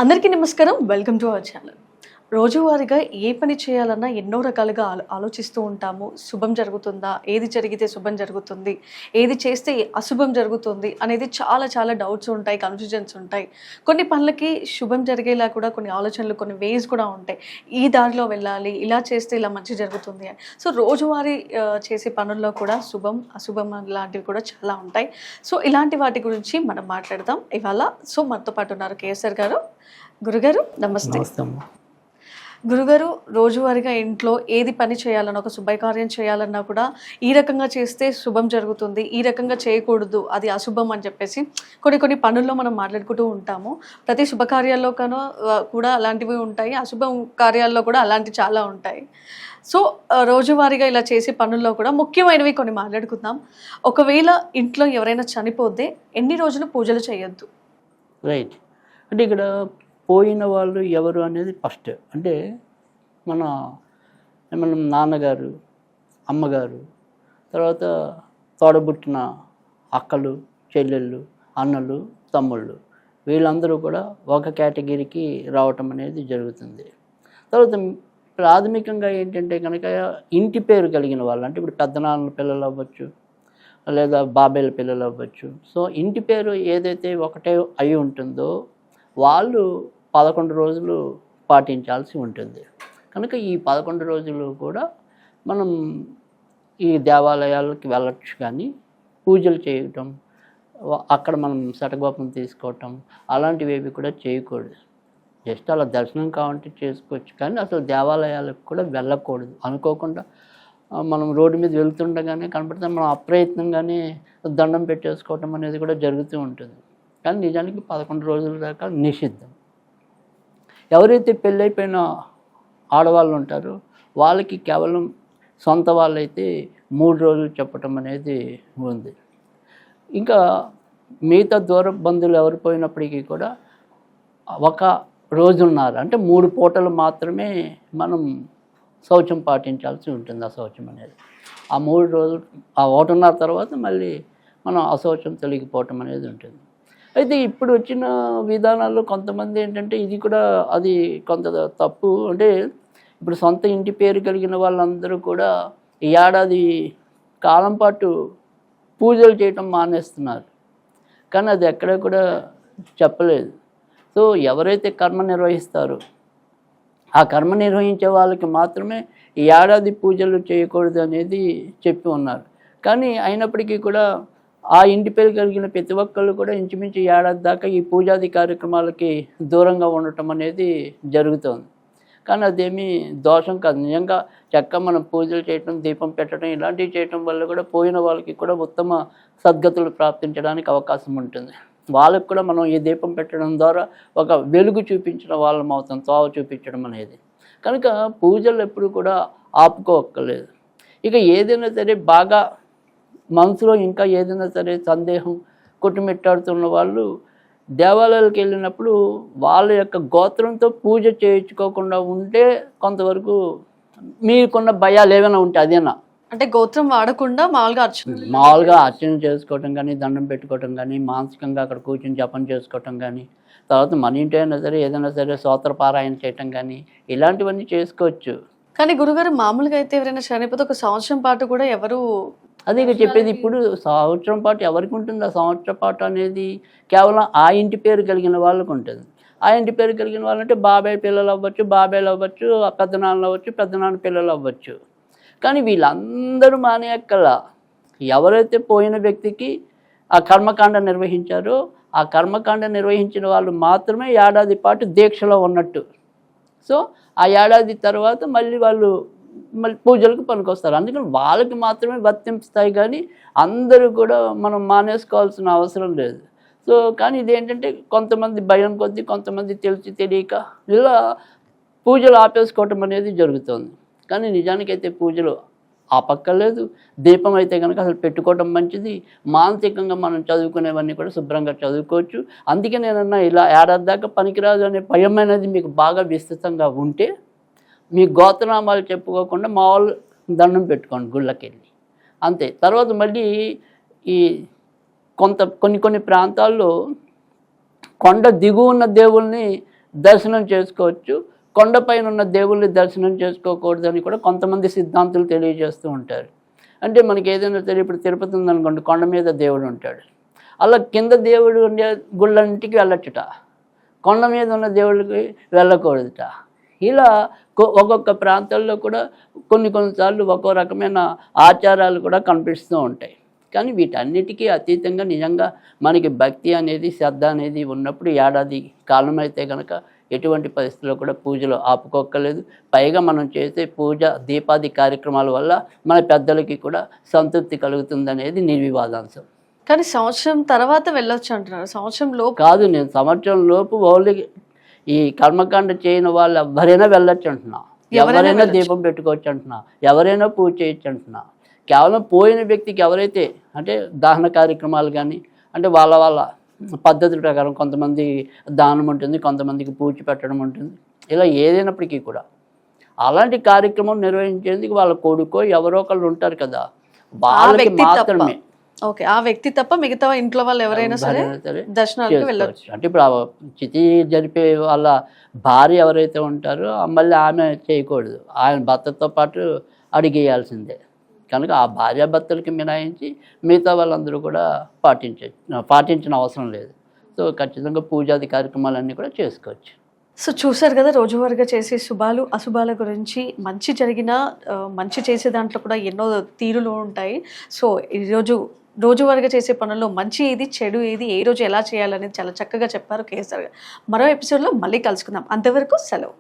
అందరికీ నమస్కారం. Welcome to our channel. రోజువారీగా ఏ పని చేయాలన్నా ఎన్నో రకాలుగా ఆలోచిస్తూ ఉంటాము. శుభం జరుగుతుందా? ఏది జరిగితే శుభం జరుగుతుంది? ఏది చేస్తే అశుభం జరుగుతుంది? అనేది చాలా చాలా డౌట్స్ ఉంటాయి, కన్‌ఫ్యూజన్స్ ఉంటాయి. కొన్ని పనులకి శుభం జరిగేలా కూడా కొన్ని ఆలోచనలు, కొన్ని వేస్ కూడా ఉంటాయి. ఈ దారిలో వెళ్ళాలి, ఇలా చేస్తే ఇలా మంచి జరుగుతుంది అని. సో రోజువారీ చేసే పనుల్లో కూడా శుభం, అశుభం లాంటివి కూడా చాలా ఉంటాయి. సో ఇలాంటి వాటి గురించి మనం మాట్లాడదాం ఇవాళ. సో మనతో పాటు ఉన్నారు కేఎస్ఆర్ గారు. గురుగారు నమస్తే. గురుగారు, రోజువారీగా ఇంట్లో ఏది పని చేయాలన్నా, ఒక శుభకార్యం చేయాలన్నా కూడా ఈ రకంగా చేస్తే శుభం జరుగుతుంది, ఈ రకంగా చేయకూడదు, అది అశుభం అని చెప్పేసి కొన్ని కొన్ని పనుల్లో మనం మాట్లాడుకుంటూ ఉంటాము. ప్రతి శుభకార్యాల్లో కూడా అలాంటివి ఉంటాయి, అశుభం కార్యాల్లో కూడా అలాంటివి చాలా ఉంటాయి. సో రోజువారీగా ఇలా చేసే పనుల్లో కూడా ముఖ్యమైనవి కొన్ని మాట్లాడుకుందాం. ఒకవేళ ఇంట్లో ఎవరైనా చనిపోతే ఎన్ని రోజులు పూజలు చేయొద్దు? రైట్. అంటే ఇక్కడ పోయిన వాళ్ళు ఎవరు అనేది ఫస్ట్. అంటే మన నాన్నగారు, అమ్మగారు, తర్వాత తోడబుట్టిన అక్కలు, చెల్లెళ్ళు, అన్నలు, తమ్ముళ్ళు, వీళ్ళందరూ కూడా ఒక కేటగిరీకి రావటం అనేది జరుగుతుంది. తర్వాత ప్రాథమికంగా ఏంటంటే కనుక ఇంటి పేరు కలిగిన వాళ్ళు, అంటే ఇప్పుడు పెద్దనాన్నల పిల్లలు అవ్వచ్చు, లేదా బాబాయిల పిల్లలు అవ్వచ్చు. సో ఇంటి పేరు ఏదైతే ఒకటే అయి ఉంటుందో వాళ్ళు 11 రోజులు పాటించాల్సి ఉంటుంది. కనుక ఈ 11 రోజులు కూడా మనం ఈ దేవాలయాలకి వెళ్ళచ్చు, కానీ పూజలు చేయటం, అక్కడ మనం శటగోపం తీసుకోవటం అలాంటివి ఏవి కూడా చేయకూడదు. జస్ట్ అలా దర్శనం కావాలంటే చేసుకోవచ్చు, కానీ అసలు దేవాలయాలకు కూడా వెళ్ళకూడదు. అనుకోకుండా మనం రోడ్డు మీద వెళ్తుండగానే కనపడితే మనం అప్రయత్నంగానే దండం పెట్టేసుకోవటం అనేది కూడా జరుగుతూ ఉంటుంది. కానీ నిజానికి 11 రోజుల దాకా నిషిద్ధం. ఎవరైతే పెళ్ళైపోయిన ఆడవాళ్ళు ఉంటారో వాళ్ళకి కేవలం సొంత వాళ్ళైతే 3 రోజులు చెప్పటం అనేది ఉంది. ఇంకా మిగతా దూర బంధువులు ఎవరు పోయినప్పటికీ కూడా ఒక రోజున్నర, అంటే 3 పూటలు మాత్రమే మనం శౌచం పాటించాల్సి ఉంటుంది. అశౌచం అనేది ఆ 3 రోజులు, ఆ 1.5 తర్వాత మళ్ళీ మనం అశౌచం తొలగిపోవటం అనేది ఉంటుంది. అయితే ఇప్పుడు వచ్చిన విధానాల్లో కొంతమంది ఏంటంటే ఇది కూడా అది కొంత తప్పు. అంటే ఇప్పుడు సొంత ఇంటి పేరు కలిగిన వాళ్ళందరూ కూడా ఈ ఏడాది కాలం పాటు పూజలు చేయటం మానేస్తున్నారు, కానీ అది ఎక్కడ కూడా చెప్పలేదు. సో ఎవరైతే కర్మ నిర్వహిస్తారో ఆ కర్మ నిర్వహించే వాళ్ళకి మాత్రమే ఈ ఏడాది పూజలు చేయకూడదు అనేది చెప్పి ఉన్నారు. కానీ అయినప్పటికీ కూడా ఆ ఇంటి పేరు కలిగిన ప్రతి ఒక్కళ్ళు కూడా ఇంచుమించు ఏడాది దాకా ఈ పూజాది కార్యక్రమాలకి దూరంగా ఉండటం అనేది జరుగుతుంది. కానీ అదేమీ దోషం కాదు. నిజంగా చక్కగా మనం పూజలు చేయటం, దీపం పెట్టడం ఇలాంటివి చేయటం వల్ల కూడా పోయిన వాళ్ళకి కూడా ఉత్తమ సద్గతులు ప్రాప్తించడానికి అవకాశం ఉంటుంది. వాళ్ళకు కూడా మనం ఈ దీపం పెట్టడం ద్వారా ఒక వెలుగు చూపించిన వాళ్ళం అవుతాం, తోవ చూపించడం అనేది. కనుక పూజలు ఎప్పుడు కూడా ఆపుకోక్కర్లేదు. ఇక ఏదైనా సరే బాగా మనసులో ఇంకా ఏదైనా సరే సందేహం కొట్టుమిట్టాడుతున్న వాళ్ళు దేవాలయాలకు వెళ్ళినప్పుడు వాళ్ళ యొక్క గోత్రంతో పూజ చేయించుకోకుండా ఉంటే కొంతవరకు మీకున్న భయాలు ఏమైనా ఉంటే అదేనా, అంటే గోత్రం వాడకుండా మామూలుగా అర్చన చేసుకోవటం కానీ, దండం పెట్టుకోవటం కానీ, మానసికంగా అక్కడ కూర్చొని జపం చేసుకోవటం కానీ, తర్వాత మన ఇంటి అయినా సరే ఏదైనా సరే స్తోత్ర పారాయణ చేయటం కానీ ఇలాంటివన్నీ చేసుకోవచ్చు. కానీ గురుగారు, మామూలుగా అయితే ఎవరైనా చనిపోతే ఒక సంవత్సరం పాటు కూడా ఎవరు, అదే చెప్పేది. ఇప్పుడు సంవత్సరం పాటు ఎవరికి ఉంటుంది? ఆ సంవత్సరం పాటు అనేది కేవలం ఆ ఇంటి పేరు కలిగిన వాళ్ళకు ఉంటుంది. ఆ ఇంటి పేరు కలిగిన వాళ్ళంటే బాబాయ్ పిల్లలు అవ్వచ్చు, బాబాయ్లు అవ్వచ్చు, పెద్దనాన్నలు అవ్వచ్చు, పెద్దనాన్న పిల్లలు అవ్వచ్చు. కానీ వీళ్ళందరూ మానేయక్కల ఎవరైతే పోయిన వ్యక్తికి ఆ కర్మకాండ నిర్వహించారో ఆ కర్మకాండ నిర్వహించిన వాళ్ళు మాత్రమే ఏడాది పాటు దీక్షలో ఉన్నట్టు. సో ఆ ఏడాది తర్వాత మళ్ళీ వాళ్ళు పూజలకు పనికొస్తారు. అందుకని వాళ్ళకి మాత్రమే వర్తిస్తాయి, కానీ అందరూ కూడా మనం మానేసుకోవాల్సిన అవసరం లేదు. సో కానీ ఇదేంటంటే కొంతమంది భయం కొద్దీ, కొంతమంది తెలిసి తెలియక ఇలా పూజలు ఆపేసుకోవటం అనేది జరుగుతుంది. కానీ నిజానికైతే పూజలు ఆపక్కర్లేదు. దీపం అయితే కనుక అసలు పెట్టుకోవటం మంచిది. మానసికంగా మనం చదువుకునేవన్నీ కూడా శుభ్రంగా చదువుకోవచ్చు. అందుకే నేనన్నా ఇలా ఏడాది దాకా పనికిరాదు అనే భయం అనేది మీకు బాగా విస్తృతంగా ఉంటే మీ గోత్రనామాలు చెప్పుకోకుండా మామూలు దండం పెట్టుకోండి గుళ్ళకి వెళ్ళి, అంతే. తర్వాత మళ్ళీ ఈ కొన్ని ప్రాంతాల్లో కొండ దిగువ ఉన్న దేవుల్ని దర్శనం చేసుకోవచ్చు, కొండపైన ఉన్న దేవుళ్ళని దర్శనం చేసుకోకూడదని కూడా కొంతమంది సిద్ధాంతులు తెలియజేస్తూ ఉంటారు. అంటే మనకి ఏదైనా తెలియ, ఇప్పుడు తిరుపతి ఉందనుకోండి, కొండ మీద దేవుడు ఉంటాడు, అలా కింద దేవుడు ఉండే గుళ్ళంటికి వెళ్ళచ్చుట, కొండ మీద ఉన్న దేవుడికి వెళ్ళకూడదుట. ఇలా ఒక్కొక్క ప్రాంతాల్లో కూడా కొన్నిసార్లు ఒక్కో రకమైన ఆచారాలు కూడా కనిపిస్తూ ఉంటాయి. కానీ వీటన్నిటికీ అతీతంగా నిజంగా మనకి భక్తి అనేది, శ్రద్ధ అనేది ఉన్నప్పుడు ఏడాది కాలం అయితే కనుక ఎటువంటి పరిస్థితుల్లో కూడా పూజలు ఆపుకోక్కర్లేదు. పైగా మనం చేసే పూజ దీపాది కార్యక్రమాల వల్ల మన పెద్దలకి కూడా సంతృప్తి కలుగుతుందనేది నిర్వివాదాంశం. కానీ సంవత్సరం తర్వాత వెళ్ళొచ్చు అంటున్నారు, సంవత్సరం లోపు కాదు, నేను సంవత్సరం లోపు ఓన్లీ ఈ కర్మకాండ చేయని వాళ్ళు ఎవరైనా వెళ్ళొచ్చు అంటున్నా, ఎవరైనా దీపం పెట్టుకోవచ్చు అంటున్నా, ఎవరైనా పూజ చేయొచ్చు అంటున్నా. కేవలం పోయిన వ్యక్తికి ఎవరైతే అంటే దహన కార్యక్రమాలు కానీ, అంటే వాళ్ళ పద్ధతుల ప్రకారం కొంతమంది దానం ఉంటుంది, కొంతమందికి పూజ పెట్టడం ఉంటుంది, ఇలా ఏదైనప్పటికీ కూడా అలాంటి కార్యక్రమం నిర్వహించేందుకు వాళ్ళ కొడుకో ఎవరో ఒకళ్ళు ఉంటారు కదా, వాళ్ళకి మాత్రమే. ఓకే, ఆ వ్యక్తి తప్ప మిగతా ఇంట్లో వాళ్ళు ఎవరైనా సరే దర్శనానికి వెళ్ళొచ్చు. అంటే ఇప్పుడు చితి జరిపే వాళ్ళ భార్య ఎవరైతే ఉంటారో మళ్ళీ ఆమె చేయకూడదు, ఆయన భర్తతో పాటు అడిగేయాల్సిందే. కనుక ఆ భార్యాభర్తలకి మినహాయించి మిగతా వాళ్ళందరూ కూడా పాటించిన అవసరం లేదు. సో ఖచ్చితంగా పూజాది కార్యక్రమాలన్నీ కూడా చేసుకోవచ్చు. సో చూసారు కదా, రోజువారీగా చేసే శుభాలు అశుభాల గురించి. మంచి జరిగిన మంచి చేసే దాంట్లో కూడా ఎన్నో తీరులు ఉంటాయి. సో ఈరోజు రోజువారీగా చేసే పనుల్లో మంచి ఏది, చెడు ఏది, ఏ రోజు ఎలా చేయాలనేది చాలా చక్కగా చెప్పారు కేసీఆర్ గారు. మరో ఎపిసోడ్లో మళ్ళీ కలుసుకుందాం. అంతవరకు సెలవు.